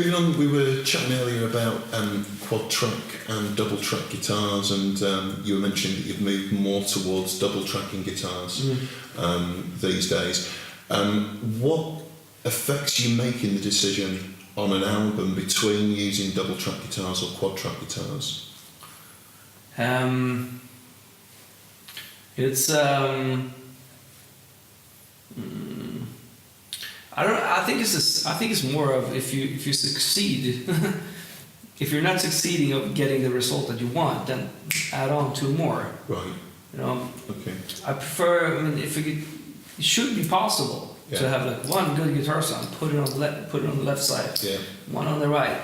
Moving on, we were chatting earlier about quad track and double track guitars, and you were mentioning that you've moved more towards double tracking guitars these days. What affects you making the decision on an album between using double track guitars or quad track guitars? It's I think it's more of if you succeed. If you're not succeeding of getting the result that you want, then add on two more. Right. You know. Okay. I prefer. I mean, it should be possible to have like one good guitar sound, put it on the left side, one on the right,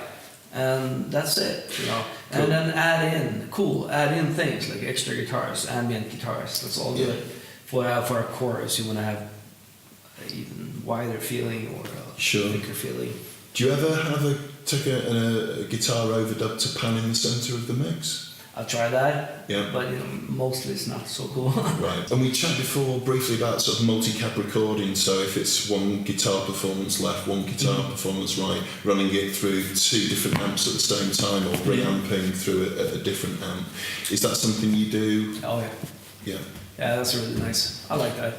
and that's it. You know. Cool. And then add in things like extra guitars, ambient guitars. That's all good. For a chorus, you want to have an even wider feeling or a thicker feeling. Do you ever take a guitar overdub to pan in the centre of the mix? I'll try that, yeah. But mostly it's not so cool. Right, and we chatted before briefly about sort of multi-cab recording, so if it's one guitar performance left, one guitar performance right, running it through two different amps at the same time or reamping through a different amp. Is that something you do? Oh yeah. Yeah. Yeah, that's really nice. I like that.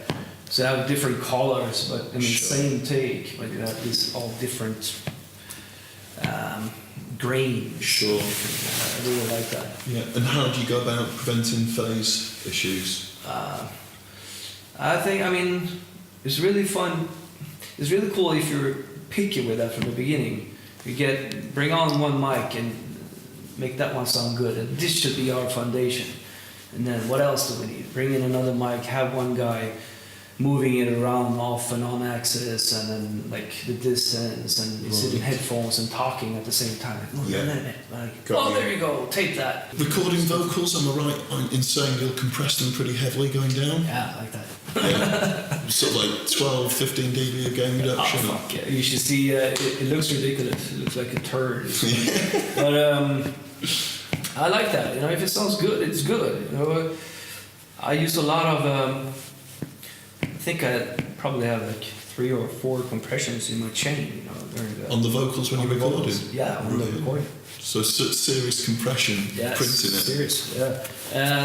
So I have different colors, but I mean same take, but you have these all different grains. Sure. I really like that. Yeah. And how do you go about preventing phase issues? I mean, it's really fun. It's really cool if you're picky with that from the beginning. You bring on one mic and make that one sound good. And this should be our foundation. And then what else do we need? Bring in another mic, have one guy moving it around off and on axis, and then like the distance, and you sit in headphones and talking at the same time. There you go, tape that. Recording vocals, am I right in saying you'll compress them pretty heavily going down? Yeah, I like that. Yeah. Sort of like 12, 15 dB of gain reduction. Oh, fuck yeah. You should see, it looks ridiculous. It looks like a turd. But I like that. If it sounds good, it's good. I use a lot of. I think I probably have like 3 or 4 compressions in my chain. On the vocals when you recorded? Yeah, on the recording. So serious compression, printing it. Serious. Yeah.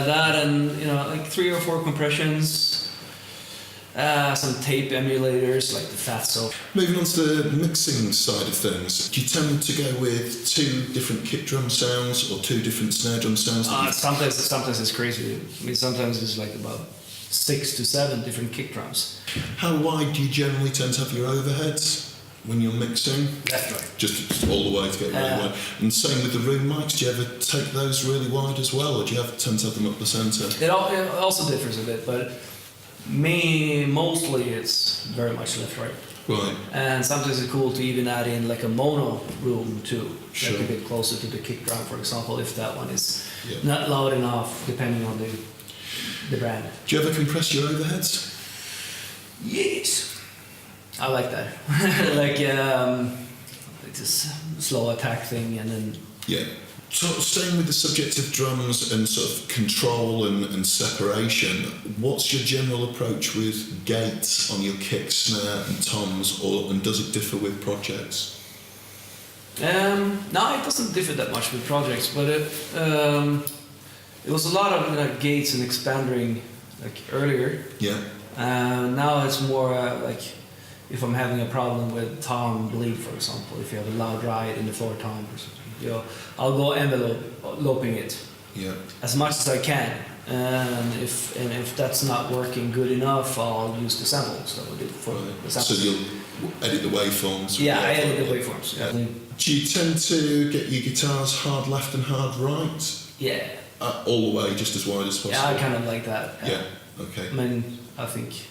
That and like 3 or 4 compressions. Some tape emulators like the Fatso. Moving on to the mixing side of things, do you tend to go with 2 different kick drum sounds or 2 different snare drum sounds? Sometimes it's crazy. I mean, sometimes it's like about 6 to 7 different kick drums. How wide do you generally tend to have your overheads when you're mixing? Left, right. Just all the way to get really wide. And same with the room mics, do you ever take those really wide as well, or do you tend to have them up the centre? It also differs a bit, but mostly it's very much left, right. Right. And sometimes it's cool to even add in like a mono room too, sure. Like a bit closer to the kick drum, for example, if that one is not loud enough, depending on the brand. Do you ever compress your overheads? Yes. I like that. like this slow attack thing, and then... Yeah. So staying with the subject of drums and sort of control and separation, what's your general approach with gates on your kick, snare and toms, and does it differ with projects? No, it doesn't differ that much with projects, but it was a lot of gates and expanding earlier. Yeah. Now it's more like if I'm having a problem with tom bleed, for example, if you have a loud ride in the floor tom or something, I'll go enveloping it as much as I can. And if that's not working good enough, I'll use the samples that we did for the samples. So you'll edit the waveforms? Yeah, I edit the waveforms. Yeah. Do you tend to get your guitars hard left and hard right? Yeah. All the way, just as wide as possible? Yeah, I kind of like that. Yeah, okay. I mean, I think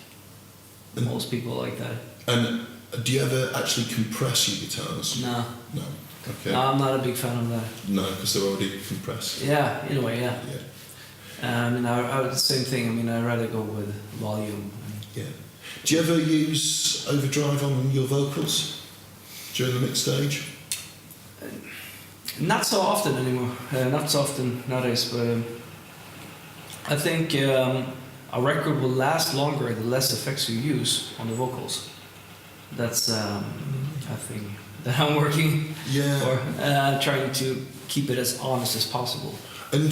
most people like that. And do you ever actually compress your guitars? No. No, okay. No, I'm not a big fan of that. No, because they're already compressed? Yeah, in a way, yeah. I mean, I would the same thing. I mean, I'd rather go with volume. Yeah. Do you ever use overdrive on your vocals during the mix stage? Not so often anymore. Not so often nowadays, but I think a record will last longer the less effects you use on the vocals. That's, I think, that I'm working Yeah. for, trying to keep it as honest as possible. And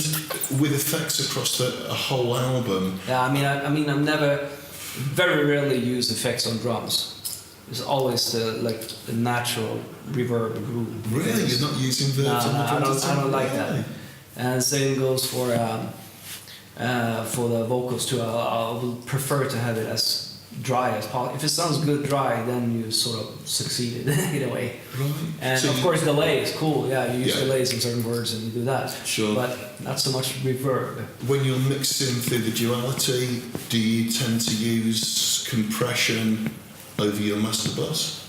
with effects across a whole album, Yeah, I mean, I've never, very rarely use effects on drums. It's always the natural reverb groove. really, you're not using verbs on the drums? I don't like that. Really? And same goes for the vocals too. I would prefer to have it as dry as possible. If it sounds good dry, then you sort of succeeded in a way. Right. And So of course, delay is cool. Yeah, you use Yeah. delays in certain words and you do that. Sure. But not so much reverb. when you're mixing through the duality, do you tend to use compression over your master bus?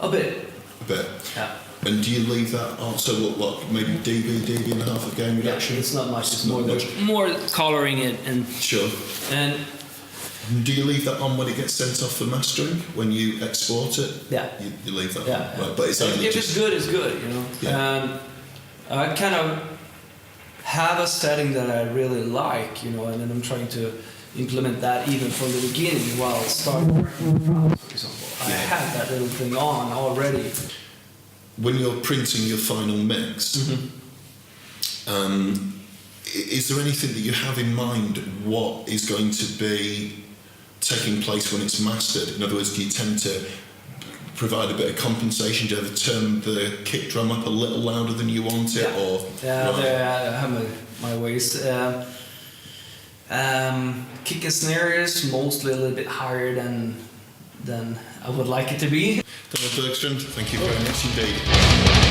A bit. A bit. Yeah. And do you leave that on? So what, maybe dB and a half of gain reduction? It's not much. It's Not much. more coloring it and Sure. and Do you leave that on when it gets sent off for mastering? When you export it? yeah. You leave that Yeah, on? yeah. Right, but it's only If just... it's good, it's good, you know. Yeah. I kind of have a setting that I really like, you know, and then I'm trying to implement that even from the beginning while starting working with drums, for example. I Yeah. had that little thing on already. When you're printing your final mix, is there anything that you have in mind what is going to be taking place when it's mastered? In other words, do you tend to provide a bit of compensation? Do you ever turn the kick drum up a little louder than you want it? Yeah. Or Yeah, right. I have my ways. Kick and snare is mostly a little bit higher than I would like it to be. Bergstrand, thank you very much indeed.